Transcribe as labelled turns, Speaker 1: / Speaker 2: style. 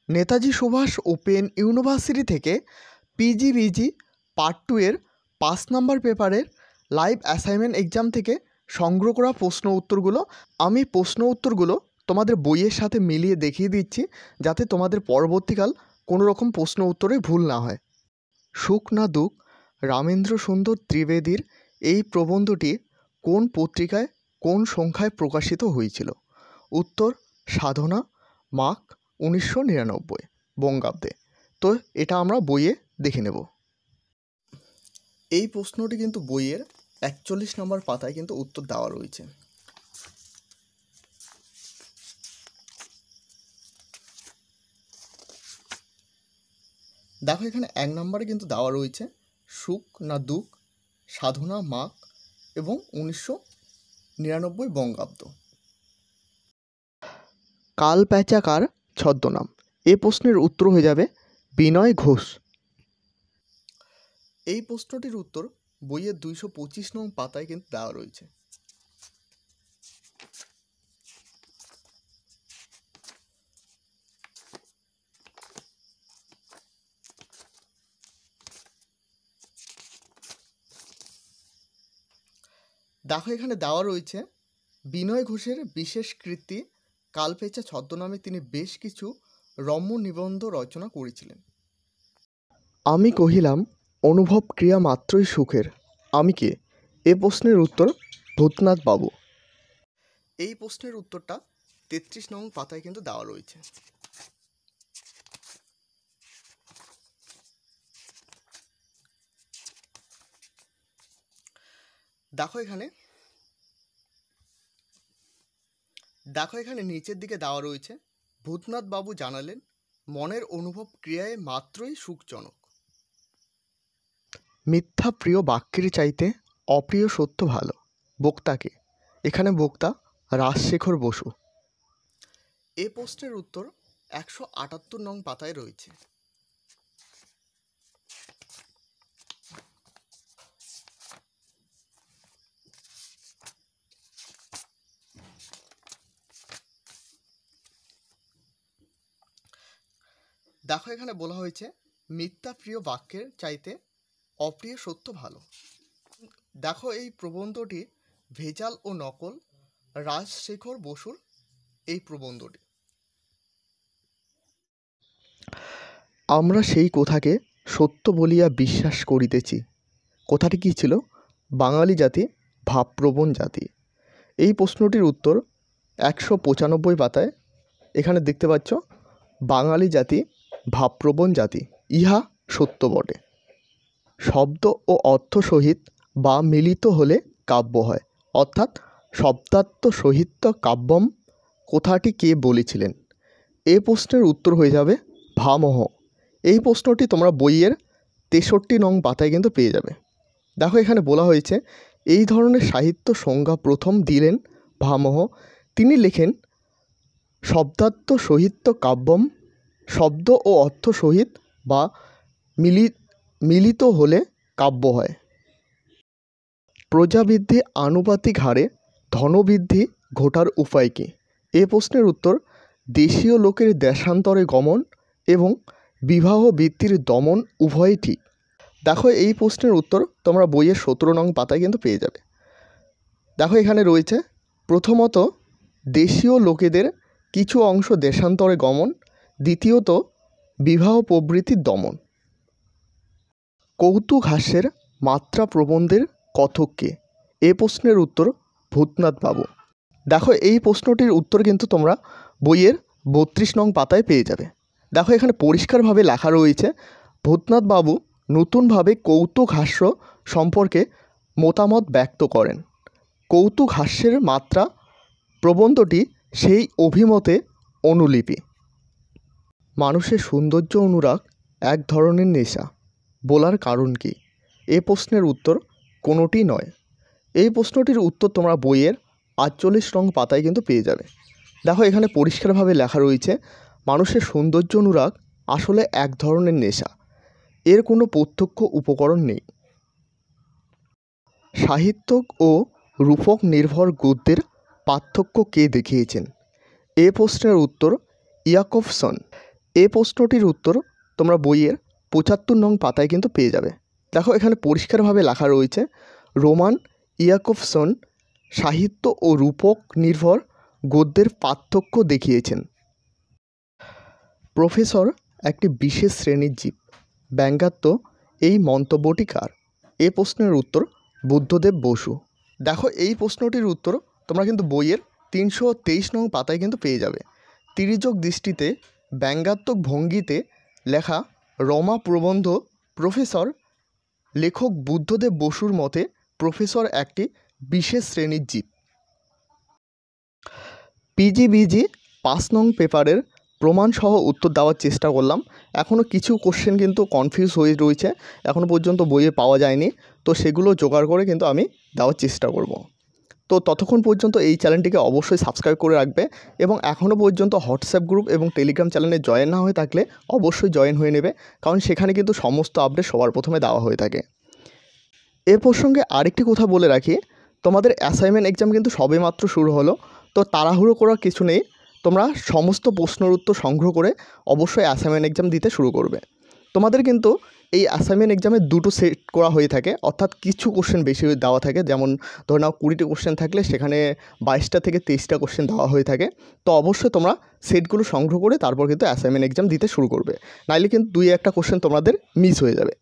Speaker 1: Netaji Subhash open university থেকে পিজিবিজি part 2 এর 5 নম্বর পেপারের লাইভ অ্যাসাইনমেন্ট এক্সাম থেকে সংগ্রহ করা প্রশ্ন উত্তরগুলো আমি প্রশ্ন উত্তরগুলো তোমাদের বইয়ের সাথে মিলিয়ে দেখিয়ে দিচ্ছি, যাতে তোমাদের পরবর্তীকাল কোনো রকম প্রশ্ন উত্তরে ভুল না হয়। সুখ না দুঃখ রামেন্দ্র সুন্দর ত্রিবেদীর এই প্রবন্ধটি কোন পত্রিকায় কোন সংখ্যায় প্রকাশিত হয়েছিল? উত্তর সাধনা, মাঘ 1999 বঙ্গাব্দে। তো এটা আমরা বইয়ে দেখে নেব। এই প্রশ্নটি কিন্তু বইয়ের 41 নম্বর পাতায় কিন্তু উত্তর দেওয়া রয়েছে। দেখো এখানে 1 নম্বরে কিন্তু দেওয়া রয়েছে সুখ না দুঃখ, সাধনা, মাঘ এবং 1999 বঙ্গাব্দ। কাল প্যাচাকার ছদ্মনাম, এ প্রশ্নের উত্তর হয়ে যাবে বিনয় ঘোষ। এই প্রশ্নটির উত্তর বইয়ের 225 নং পাতায় কিন্তু দেওয়া রয়েছে। দেখো এখানে দেওয়া রয়েছে বিনয় ঘোষের বিশেষ কৃতি কালপেঁচা ছদ্মনামে তিনি বেশ কিছু রম্য নিবন্ধ রচনা করেছিলেন। আমি কহিলাম অনুভব ক্রিয়া মাত্রই সুখের, আমি কে? এ প্রশ্নের উত্তর ভূতনাথ বাবু। এই প্রশ্নের উত্তরটা 33 নং পাতায় কিন্তু দেওয়া রয়েছে। দেখো এখানে নিচের দিকে দেওয়া রয়েছে ভূতনাথ বাবু জানালেন মনের অনুভব ক্রিয়ায় মাত্রই সুখজনক। মিথ্যা প্রিয় বাক্যের চাইতে অপ্রিয় সত্য ভালো, বক্তাকে? এখানে বক্তা রাজশেখর বসু। এ প্রশ্নের উত্তর 178 নং পাতায় রয়েছে। দেখো এখানে বলা হয়েছে মিথ্যা প্রিয় বাক্যের চাইতে অপ্রিয় সত্য ভালো। দেখো এই প্রবন্ধটি ভেজাল ও নকল, রাজশেখর বসুর এই প্রবন্ধটি। আমরা সেই কথাকে সত্য বলিয়া বিশ্বাস করিতেছি। কথাটি কী ছিল? বাঙালি জাতি ভাবপ্রবণ জাতি। এই প্রশ্নটির উত্তর 195 পাতায়। এখানে দেখতে পাচ্ছ বাঙালি জাতি ভাবপ্রবণ জাতি, ইহা সত্য বটে। শব্দ ও অর্থ সহিত বা মিলিত হলে কাব্য হয়, অর্থাৎ শব্দার্থ সহিত কাব্যম কথাটি কে বলেছিলেন? এই প্রশ্নের উত্তর হয়ে যাবে ভামহ। এই প্রশ্নটি তোমরা বইয়ের 63 নং পাতায় কিন্তু পেয়ে যাবে। দেখো এখানে বলা হয়েছে এই ধরনের সাহিত্য সংজ্ঞা প্রথম দিলেন ভামহ। তিনি লেখেন শব্দার্থ সহিত কাব্যম, শব্দ ও অর্থ সহিত বা মিলিত হলে কাব্য হয়। প্রজাবৃদ্ধি আনুপাতিক হারে ধনবৃদ্ধি ঘটার উপায় কী? এ প্রশ্নের উত্তর দেশীয় লোকের দেশান্তরে গমন এবং বিবাহ বৃত্তির দমন উভয়ই ঠিক। দেখো এই প্রশ্নের উত্তর তোমরা বইয়ের 17 নং পাতায় কিন্তু পেয়ে যাবে। দেখো এখানে রয়েছে প্রথমত দেশীয় লোকেদের কিছু অংশ দেশান্তরে গমন, দ্বিতীয়ত বিবাহ প্রবৃত্তির দমন। কৌতুক হাস্যের মাত্রা প্রবন্ধের কথক কে? এ প্রশ্নের উত্তর ভূতনাথ বাবু। দেখো এই প্রশ্নটির উত্তর কিন্তু তোমরা বইয়ের 32 নং পাতায় পেয়ে যাবে। দেখো এখানে পরিষ্কারভাবে লেখা রয়েছে ভূতনাথ বাবু নতুনভাবে কৌতুক হাস্য সম্পর্কে মতামত ব্যক্ত করেন। কৌতুক হাস্যের মাত্রা প্রবন্ধটি সেই অভিমতে অনুলিপি। মানুষের সৌন্দর্য অনুরাগ এক ধরনের নেশা বলার কারণ কি? এ প্রশ্নের উত্তর কোনোটি নয়। এই প্রশ্নটির উত্তর তোমরা বইয়ের 48 নং পাতায় কিন্তু পেয়ে যাবে। দেখো এখানে পরিষ্কারভাবে লেখা রয়েছে মানুষের সৌন্দর্য অনুরাগ আসলে এক ধরনের নেশা, এর কোনো প্রত্যক্ষ উপকরণ নেই। সাহিত্যক ও রূপক নির্ভর গদ্যের পার্থক্য কে দেখিয়েছেন? এ প্রশ্নের উত্তর ইয়াকবসন। এই প্রশ্নটির উত্তর তোমরা বইয়ের 75 নং পাতায় কিন্তু পেয়ে যাবে। দেখো এখানে পরিষ্কারভাবে লেখা রয়েছে, রোমান ইয়াকবসন সাহিত্য ও রূপক নির্ভর গদ্যের পার্থক্য দেখিয়েছেন। প্রফেসর একটি বিশেষ শ্রেণীর জীব, ব্যঙ্গাত্ম এই মন্তব্যটি কার? এই প্রশ্নের উত্তর বুদ্ধদেব বসু। দেখো এই প্রশ্নটির উত্তর তোমরা কিন্তু বইয়ের 323 নং পাতায় কিন্তু পেয়ে যাবে। তির্যক দৃষ্টিতে ব্যঙ্গাত্মক ভঙ্গিতে লেখা রমা প্রবন্ধ প্রফেসর লেখক বুদ্ধদেব বসুর মতে প্রফেসর একটি বিশেষ শ্রেণীর জীব। পিজিবিজি 5 নং পেপারের প্রমাণসহ উত্তর দেওয়ার চেষ্টা করলাম। এখনও কিছু কোশ্চেন কিন্তু কনফিউজ হয়ে রয়েছে, এখনও পর্যন্ত বইয়ে পাওয়া যায়নি, তো সেগুলো জোগাড় করে কিন্তু আমি দেওয়ার চেষ্টা করব। তো ততক্ষণ পর্যন্ত এই চ্যানেলটিকে অবশ্যই সাবস্ক্রাইব করে রাখবে এবং এখনও পর্যন্ত হোয়াটসঅ্যাপ গ্রুপ এবং টেলিগ্রাম চ্যানেলে জয়েন না হয়ে থাকলে অবশ্যই জয়েন হয়ে নেবে, কারণ সেখানে কিন্তু সমস্ত আপডেট সবার প্রথমে দেওয়া হয়ে থাকে। এ প্রসঙ্গে আরেকটি কথা বলে রাখি, তোমাদের অ্যাসাইনমেন্ট এক্সাম কিন্তু সবেমাত্র শুরু হলো, তো তাড়াহুড়ো করার কিছু নেই। তোমরা সমস্ত প্রশ্নের উত্তর সংগ্রহ করে অবশ্যই অ্যাসাইনমেন্ট এক্সাম দিতে শুরু করবে। তোমাদের কিন্তু এই অ্যাসাইনমেন্ট এক্সামে দুটো সেট করা হয়ে থাকে, অর্থাৎ কিছু কোশ্চেন বেশি দেওয়া থাকে, যেমন ধরে নাও 20টি কোশ্চেন থাকলে সেখানে 22টা থেকে 23টা কোশ্চেন দেওয়া হয়ে থাকে। তো অবশ্যই তোমরা সেটগুলো সংগ্রহ করে তারপর কিন্তু অ্যাসাইনমেন্ট এক্সাম দিতে শুরু করবে, নাইলে কিন্তু 2-1টা কোশ্চেন তোমাদের মিস হয়ে যাবে।